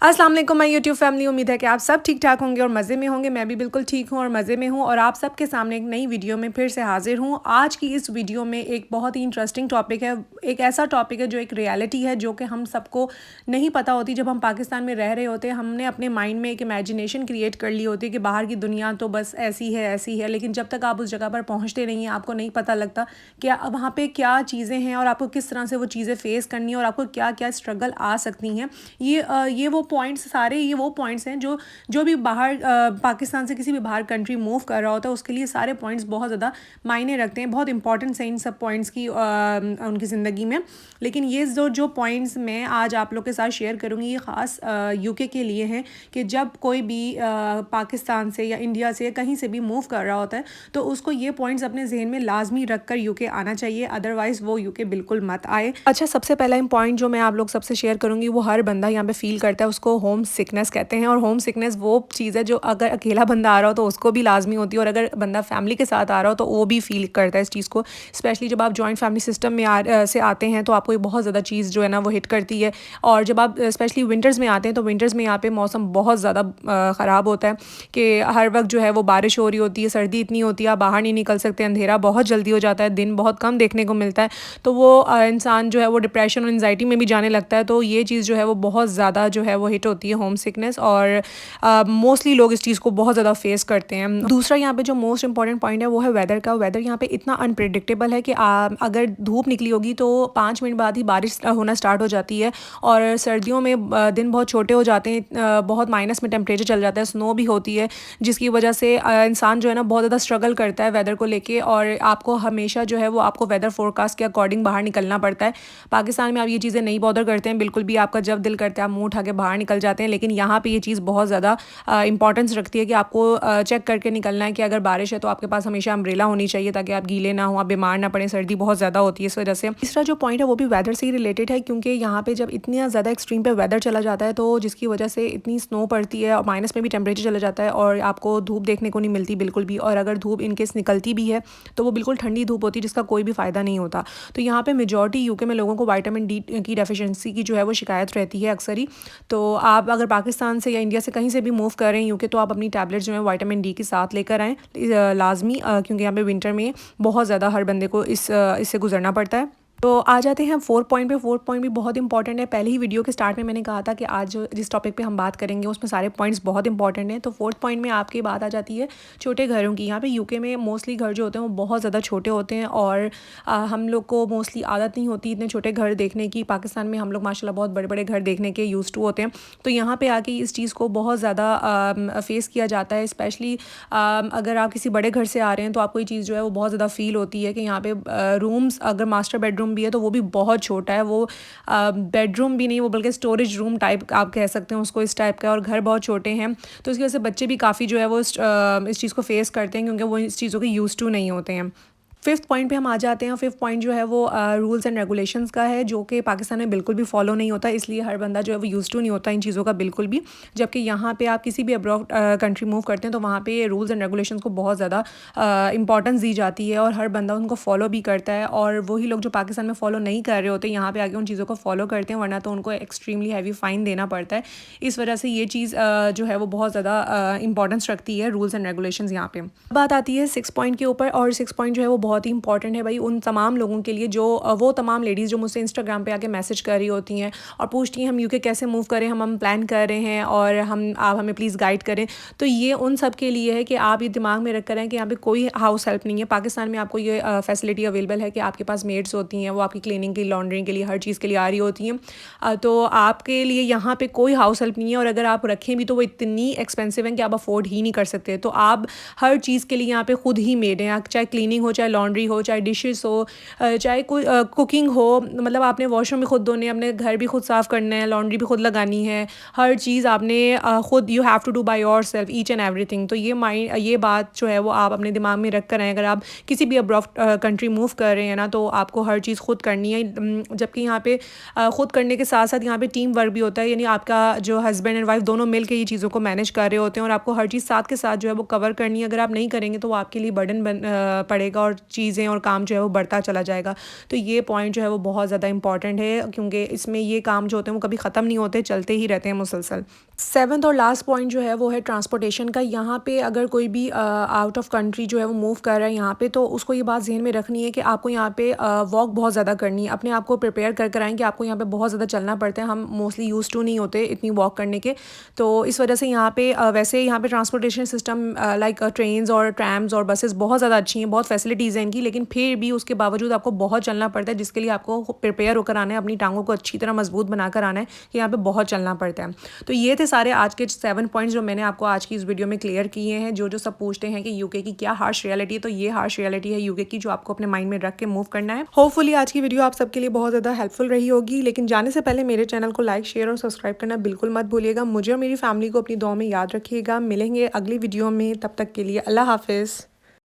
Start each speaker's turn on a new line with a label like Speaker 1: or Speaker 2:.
Speaker 1: अस्सलाम वालेकुम my YouTube family. उम्मीद है कि आप सब ठीक ठाक होंगे और मज़े में होंगे। मैं भी बिल्कुल ठीक हूँ और मज़े में हूँ और आप सबके सामने एक नई वीडियो में फिर से हाजिर हूँ। आज की इस वीडियो में एक बहुत ही इंटरेस्टिंग टॉपिक है। एक ऐसा टॉपिक है जो एक रियलिटी है जो कि हम सबको नहीं पता होती। जब हम पाकिस्तान में रह रहे होते हैं हमने अपने माइंड में एक इमेजिनेशन क्रिएट कर ली होती है कि बाहर की दुनिया तो बस ऐसी है, लेकिन जब तक आप उस जगह पर पहुँचते नहीं हैं आपको नहीं पता लगता कि वहाँ पर क्या चीज़ें हैं और आपको किस तरह से वो चीज़ें फ़ेस करनी है और आपको क्या क्या स्ट्रगल आ सकती हैं। ये वो पॉइंट्स सारे ये वो पॉइंट्स हैं जो जो भी बाहर पाकिस्तान से किसी भी बाहर कंट्री मूव कर रहा होता है उसके लिए सारे पॉइंट्स बहुत ज़्यादा मायने रखते हैं। बहुत इंपॉर्टेंस है इन सब पॉइंट्स की उनकी ज़िंदगी में। लेकिन ये जो पॉइंट्स मैं आज आप लोग के साथ शेयर करूँगी ये ख़ास यूके के लिए हैं कि जब कोई भी पाकिस्तान से या इंडिया से कहीं से भी मूव कर रहा होता है तो उसको ये पॉइंट्स अपने जहन में लाजमी रख कर यूके आना चाहिए, अदरवाइज़ वो यूके बिल्कुल मत आए। अच्छा, सबसे पहला पॉइंट जो मैं आप लोग सबसे शेयर करूँगी वो हर बंदा यहाँ पे फील करता है, उसको होम सिकनेस कहते हैं। और होम सिकनेस वो चीज़ है जो अगर अकेला बंदा आ रहा हो तो उसको भी लाजमी होती है और अगर बंदा फैमिली के साथ आ रहा हो तो वो भी फील करता है इस चीज़ को। स्पेशली जब आप जॉइंट फैमिली सिस्टम में से आते हैं तो आपको ये बहुत ज़्यादा चीज़ जो है ना वो हिट करती है। और जब आप स्पेशली विंटर्स में आते हैं तो विंटर्स में यहाँ पे मौसम बहुत ज़्यादा ख़राब होता है कि हर वक्त जो है वो बारिश हो रही होती है, सर्दी इतनी होती है, आप बाहर नहीं निकल सकते, अंधेरा बहुत जल्दी हो जाता है, दिन बहुत कम देखने को मिलता है। तो वो इंसान जो है वो डिप्रेशन और एंजाइटी में भी जाने लगता है। तो ये चीज़ जो है वो बहुत ज़्यादा जो है वो हिट होती है, होम सिकनेस। और मोस्टली लोग इस चीज़ को बहुत ज़्यादा फेस करते हैं। दूसरा यहाँ पे जो मोस्ट इंपॉर्टेंट पॉइंट है वो है वेदर का। वेदर यहाँ पे इतना अनप्रेडिक्टेबल है कि अगर धूप निकली होगी तो 5 मिनट बाद ही बारिश होना स्टार्ट हो जाती है। और सर्दियों में दिन बहुत छोटे हो जाते हैं, बहुत माइनस में टेम्परेचर चल जाता है, स्नो भी होती है, जिसकी वजह से इंसान जो है ना बहुत ज़्यादा स्ट्रगल करता है वेदर को लेके। और आपको हमेशा जो है वो आपको वेदर फोरकास्ट के अकॉर्डिंग बाहर निकलना पड़ता है। पाकिस्तान में आप ये चीज़ें नहीं बॉदर करते हैं बिल्कुल भी, आपका जब दिल करता है आप मुँह उठा के बाहर निकल जाते हैं। लेकिन यहाँ पे ये चीज़ बहुत ज़्यादा इंपॉर्टेंस रखती है कि आपको चेक करके निकलना है कि अगर बारिश है तो आपके पास हमेशा अम्ब्रेला होनी चाहिए ताकि आप गीले ना हो, आप बीमार ना पड़े, सर्दी बहुत ज़्यादा होती है इस वजह से। तीसरा जो पॉइंट है वो भी वेदर से ही रिलेटेड है क्योंकि यहाँ पे जब इतना ज़्यादा एक्सट्रीम पे वेदर चला जाता है तो जिसकी वजह से इतनी स्नो पड़ती है और माइनस में भी टेम्परेचर चला जाता है और आपको धूप देखने को नहीं मिलती बिल्कुल भी। और अगर धूप इनकेस निकलती भी है तो वो बिल्कुल ठंडी धूप होती है जिसका कोई भी फ़ायदा नहीं होता। तो यहाँ पे मेजॉरिटी यूके में लोगों को विटामिन डी की डेफिशिएंसी की जो है वो शिकायत रहती है अक्सर ही। तो आप अगर पाकिस्तान से या इंडिया से कहीं से भी मूव कर रहे हैं यूके तो आप अपनी टैबलेट जो है विटामिन डी के साथ लेकर आएँ लाजमी, क्योंकि यहाँ पे विंटर में बहुत ज़्यादा हर बंदे को इससे गुजरना पड़ता है। तो आ जाते हैं फोर्थ पॉइंट पे। फोर्थ पॉइंट भी बहुत इंपॉर्टेंट है। पहले ही वीडियो के स्टार्ट में मैंने कहा था कि आज जिस टॉपिक पे हम बात करेंगे उसमें सारे पॉइंट्स बहुत इंपॉर्टेंट हैं। तो फोर्थ पॉइंट में आपकी बात आ जाती है छोटे घरों की। यहाँ पे यूके में मोस्टली घर जो होते हैं वो बहुत ज़्यादा छोटे होते हैं और हम लोग को मोस्टली आदत नहीं होती इतने छोटे घर देखने की। पाकिस्तान में हम लोग माशाल्लाह बहुत बड़े बड़े घर देखने के यूज्ड टू होते हैं। तो यहाँ पर आके इस चीज़ को बहुत ज़्यादा फेस किया जाता है। स्पेशली अगर आप किसी बड़े घर से आ रहे हैं तो आपको ये चीज़ जो है वो बहुत ज़्यादा फील होती है कि यहाँ पे रूम्स अगर मास्टर बेडरूम भी है तो वो भी बहुत छोटा है। वो बेडरूम भी नहीं, वो बल्कि स्टोरेज रूम टाइप आप कह सकते हैं उसको, इस टाइप का। और घर बहुत छोटे हैं तो इसकी वजह से बच्चे भी काफ़ी जो है वो इस चीज़ को फेस करते हैं क्योंकि वो इस चीज़ों के यूज़ टू नहीं होते हैं। फिफ्थ पॉइंट पे हम आ जाते हैं। फिफ्थ पॉइंट जो है वो रूल्स एंड रेगुलेशंस का है जो कि पाकिस्तान में बिल्कुल भी फॉलो नहीं होता, इसलिए हर बंदा जो है वो यूज़ टू नहीं होता इन चीज़ों का बिल्कुल भी। जबकि यहाँ पे आप किसी भी अब्रॉड कंट्री मूव करते हैं तो वहाँ पे रूल्स एंड रेगुलेशंस को बहुत ज़्यादा इंपॉर्टेंस दी जाती है और हर बंदा उनको फॉलो भी करता है। और वही लोग जो पाकिस्तान में फॉलो नहीं कर रहे होते यहाँ पे आके उन चीज़ों को फॉलो करते हैं, वरना तो उनको एक्सट्रीमली हैवी फ़ाइन देना पड़ता है। इस वजह से ये चीज़ जो है वो बहुत ज़्यादा इंपॉर्टेंस रखती है रूल्स एंड रेगुलेशंस यहाँ पे। बात आती है 6 पॉइंट के ऊपर और 6 पॉइंट जो है वो बहुत ही इंपॉर्टेंट है उन तमाम लोगों के लिए जो वो तमाम लेडीज़ जो मुझसे इंस्टाग्राम पे आके मैसेज कर रही होती हैं और पूछती हैं हम यूके कैसे मूव करें, हम प्लान कर रहे हैं और आप हमें प्लीज़ गाइड करें। तो ये उन सब के लिए है कि आप ये दिमाग में रख कर हैं कि यहाँ पे कोई हाउस हेल्प नहीं है। पाकिस्तान में आपको ये फैसिलिटी अवेलेबल है कि आपके पास मेड्स होती हैं, वो आपकी क्लीनिंग की, लॉन्ड्रिंग के लिए, हर चीज़ के लिए आ रही होती हैं। तो आपके लिए यहाँ पर कोई हाउस हेल्प नहीं है और अगर आप रखें भी तो वो इतनी एक्सपेंसिव है कि आप अफोर्ड ही नहीं कर सकते। तो आप हर चीज़ के लिए यहाँ पर खुद ही मेड हैं, चाहे क्लीनिंग हो, चाहे लॉन्ड्री हो, चाहे डिशेस हो, चाहे कोई कुकिंग हो, मतलब आपने वॉशरूम भी खुद धोने, अपने घर भी खुद साफ़ करना है, लॉन्ड्री भी खुद लगानी है, हर चीज़ आपने खुद you have to do by yourself each and everything. तो ये बात जो है वो आप अपने दिमाग में रख कर आएँ। अगर आप किसी भी अब्रॉड कंट्री मूव कर रहे हैं ना तो आपको हर चीज़ खुद करनी है। जबकि यहाँ पे खुद करने के साथ साथ यहाँ पे टीम वर्क भी होता है, यानी आपका जो हस्बैंड एंड वाइफ दोनों मिल के ये चीज़ों को मैनेज कर रहे होते हैं और आपको हर चीज़ साथ के साथ जो है वो कवर करनी है। अगर आप नहीं करेंगे तो वो आपके लिए बर्डन पड़ेगा और चीज़ें और काम जो है वो बढ़ता चला जाएगा। तो ये पॉइंट जो है वो बहुत ज़्यादा इंपॉर्टेंट है, क्योंकि इसमें ये काम जो होते हैं वो कभी ख़त्म नहीं होते, चलते ही रहते हैं मुसलसल। 7th और लास्ट पॉइंट जो है वो है ट्रांसपोर्टेशन का। यहाँ पे अगर कोई भी आउट ऑफ कंट्री जो है वो मूव कर रहा है यहाँ पे, तो उसको ये बात ज़हन में रखनी है कि आपको यहाँ पे वॉक बहुत ज़्यादा करनी है। अपने आप को प्रिपेयर कर आएँ कि आपको यहाँ पे बहुत ज़्यादा चलना पड़ता है। हम मोस्टली यूज़ टू नहीं होते इतनी वॉक करने के, तो इस वजह से यहाँ पे वैसे यहाँ पे ट्रांसपोर्टेशन सिस्टम लाइक ट्रेन्स और ट्रैम्स और बसेस बहुत ज़्यादा अच्छी हैं, बहुत फैसिलिटीज़ हैं इनकी, लेकिन फिर भी उसके बावजूद आपको बहुत चलना पड़ता है, जिसके लिए आपको प्रिपेयर होकर आना है, अपनी टांगों को अच्छी तरह मजबूत बनाकर आना है कि यहाँ पे बहुत चलना पड़ता है। तो ये थे सारे आज के 7 पॉइंट्स जो मैंने आपको आज की इस वीडियो में क्लियर किए हैं। जो सब पूछते हैं कि यूके की क्या हार्श रियलिटी है, तो ये हार्श रियलिटी है यूके की, जो आपको अपने माइंड में रख के मूव करना है। होपफुली आज की वीडियो आप सबके लिए बहुत ज़्यादा हेल्पफुल रही होगी, लेकिन जाने से पहले मेरे चैनल को लाइक, शेयर और सब्सक्राइब करना बिल्कुल मत भूलिएगा। मुझे और मेरी फैमिली को अपनी दुआ में याद रखिएगा। मिलेंगे अगली वीडियो में, तब तक के लिए अल्लाह हाफिज़।